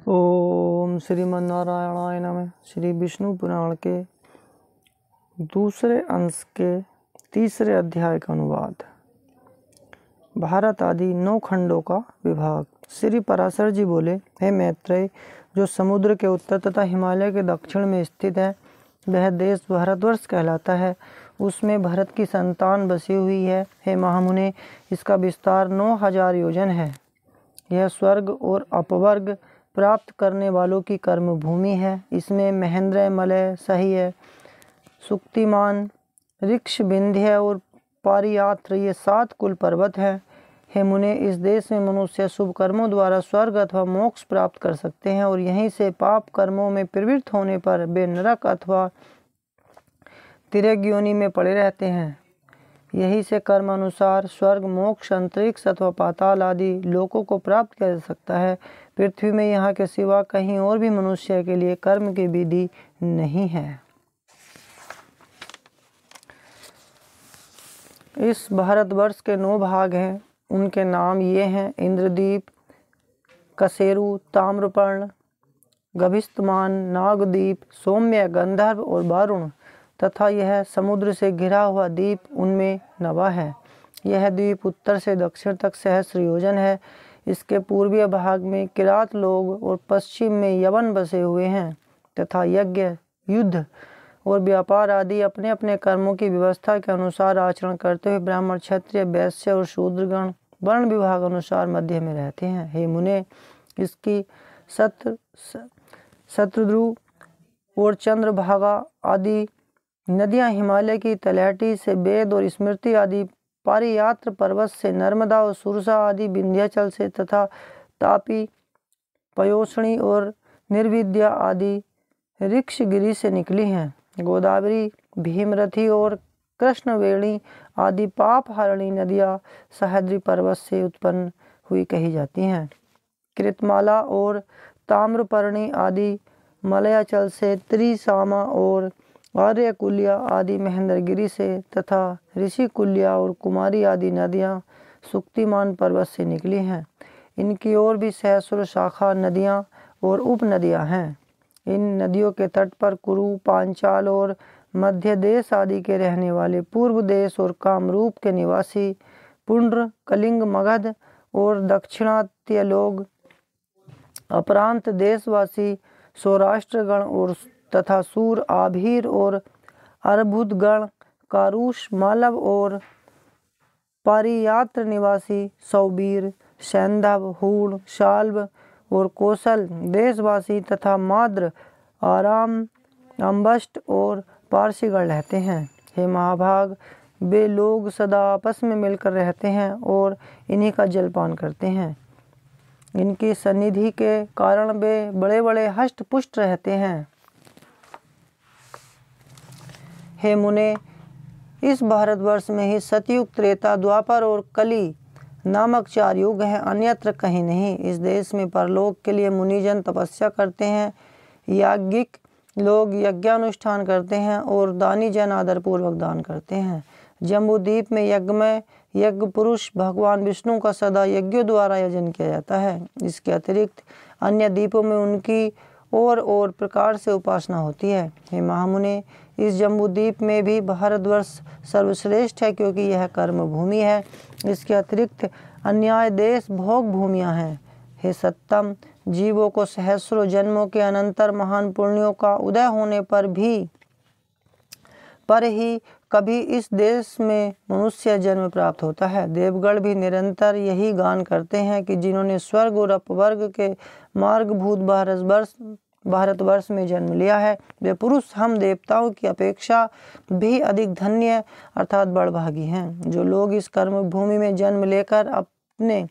ओम श्रीमन्नारायणाय नमः। श्री विष्णु पुराण के दूसरे अंश के तीसरे अध्याय का अनुवाद। भारत आदि 9 खंडों का विभाग। श्री पराशर जी बोले, हे मैत्रेय, जो समुद्र के उत्तर तथा हिमालय के दक्षिण में स्थित है वह देश भारतवर्ष कहलाता है। उसमें भरत की संतान बसी हुई है। हे महामुने, इसका विस्तार 9000 योजन है। यह स्वर्ग और अपवर्ग प्राप्त करने वालों की कर्म भूमि है। इसमें महेंद्र, मलय, सह्य, सुक्तिमान, ऋक्ष, विंध्य और पारियात्र ये 7 कुल पर्वत हैं। हे मुने, इस देश में मनुष्य शुभ कर्मों द्वारा स्वर्ग अथवा मोक्ष प्राप्त कर सकते हैं और यहीं से पाप कर्मों में प्रवृत्त होने पर वे नरक अथवा तिर्यक योनि में पड़े रहते हैं। यही से कर्म अनुसार स्वर्ग, मोक्ष, अंतरिक्ष अथवा पाताल आदि लोकों को प्राप्त किया जा सकता है। पृथ्वी में यहाँ के सिवा कहीं और भी मनुष्य के लिए कर्म की विधि नहीं है। इस भारतवर्ष के 9 भाग हैं। उनके नाम ये हैं: इंद्रदीप, कसेरु, ताम्रपर्ण, गभिस्तमान, नागदीप, सौम्य, गंधर्व और वारुण तथा यह समुद्र से घिरा हुआ द्वीप उनमें नवा है। यह द्वीप उत्तर से दक्षिण तक सहस्र योजन है। इसके पूर्वीय भाग में किरात लोग और पश्चिम में यवन बसे हुए हैं तथा यज्ञ, युद्ध और व्यापार आदि अपने अपने कर्मों की व्यवस्था के अनुसार आचरण करते हुए ब्राह्मण, क्षत्रिय, वैश्य और शूद्रगण वर्ण विभाग अनुसार मध्य में रहते हैं। हे मुने, इसकी शत्रुद्रु और चंद्रभागा आदि नदियां हिमालय की तलहटी से वेद और स्मृति आदि पारियात्र पर्वत से, नर्मदा और सुरसा आदि विंध्याचल से तथा तापी, पयोष्णी और निर्विद्या आदि ऋक्षगिरी से निकली हैं। गोदावरी, भीमरथी और कृष्णवेणी आदि पाप हारिणी नदियाँ सह्याद्री पर्वत से उत्पन्न हुई कही जाती हैं। कृतमाला और ताम्रपर्णी आदि मलयाचल से, त्रिसामा और आर्यकुल्या आदि महेंद्रगिरी से तथा ऋषिकुल्या और कुमारी आदि नदियाँ सुक्तिमान पर्वत से निकली हैं। इनकी ओर भी सहस्रों शाखा नदियाँ और उपनदियाँ हैं। इन नदियों के तट पर कुरु, पांचाल और मध्य देश आदि के रहने वाले, पूर्व देश और कामरूप के निवासी, पुंड्र, कलिंग, मगध और दक्षिणात्य लोग, अपरांत देशवासी, सौराष्ट्रगण और तथा सूर, आभीर और अर्बुदगण, कारुष, मालव और पारियात्र निवासी, सौबीर, सैंधव, हूण, शाल्व और कौशल देशवासी तथा माद्र, आराम, अम्बष्ट और पारसीगण रहते हैं। हे महाभाग, वे लोग सदा आपस में मिलकर रहते हैं और इन्हीं का जलपान करते हैं। इनकी सन्निधि के कारण वे बड़े बड़े हष्ट पुष्ट रहते हैं। हे मुने, इस भारतवर्ष में ही सतयुग, त्रेता, द्वापर और कली नामक 4 युग हैं, अन्यत्र कहीं नहीं। इस देश में परलोक के लिए मुनिजन तपस्या करते हैं, याज्ञिक लोग यज्ञानुष्ठान करते हैं और दानी जन आदरपूर्वक दान करते हैं। जम्बूद्वीप में यज्ञमय यज्ञ पुरुष भगवान विष्णु का सदा यज्ञों द्वारा यजन किया जाता है। इसके अतिरिक्त अन्य द्वीपों में उनकी और प्रकार से उपासना होती है। हे महामुने, इस जम्बूद्वीप में भी भारतवर्ष सर्वश्रेष्ठ है, क्योंकि यह कर्म भूमि है। इसके अतिरिक्त अन्याय देश भोग भूमियाँ हैं। हे सत्तम, जीवों को सहस्रों जन्मों के अनंतर महान पुण्यों का उदय होने पर ही कभी इस देश में मनुष्य जन्म प्राप्त होता है। देवगण भी निरंतर यही गान करते हैं कि जिन्होंने स्वर्ग और अपवर्ग के मार्गभूत भारतवर्ष में जन्म लिया है, वे पुरुष हम देवताओं की अपेक्षा भी अधिक धन्य अर्थात बड़भागी हैं। जो लोग इस कर्म भूमि में जन्म लेकर अपने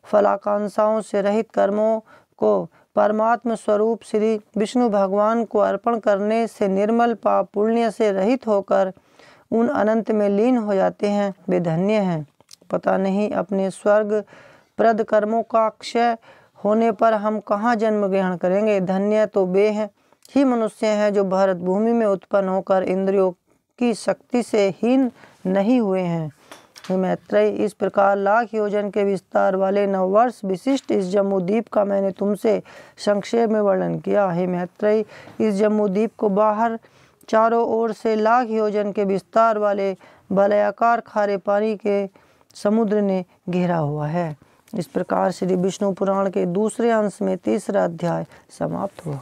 फलाकांक्षाओं से रहित कर्मों को परमात्म स्वरूप श्री विष्णु भगवान को अर्पण करने से निर्मल पाप पुण्य से रहित होकर उन अनंत में लीन हो जाते हैं, वे धन्य हैं। पता नहीं अपने स्वर्ग प्रद कर्मों का क्षय होने पर हम कहाँ जन्म ग्रहण करेंगे। धन्य तो वे हैं ही मनुष्य हैं जो भारत भूमि में उत्पन्न होकर इंद्रियों की शक्ति से हीन नहीं हुए हैं। हे मैत्रेय, इस प्रकार लाख योजन के विस्तार वाले नववर्ष विशिष्ट इस जम्मू द्वीप का मैंने तुमसे संक्षेप में वर्णन किया। हे मैत्रेय, इस जम्मू द्वीप को बाहर चारों ओर से लाख योजन के विस्तार वाले वलयाकार खारे पानी के समुद्र ने घेरा हुआ है। इस प्रकार श्री विष्णु पुराण के दूसरे अंश में तीसरा अध्याय समाप्त हुआ।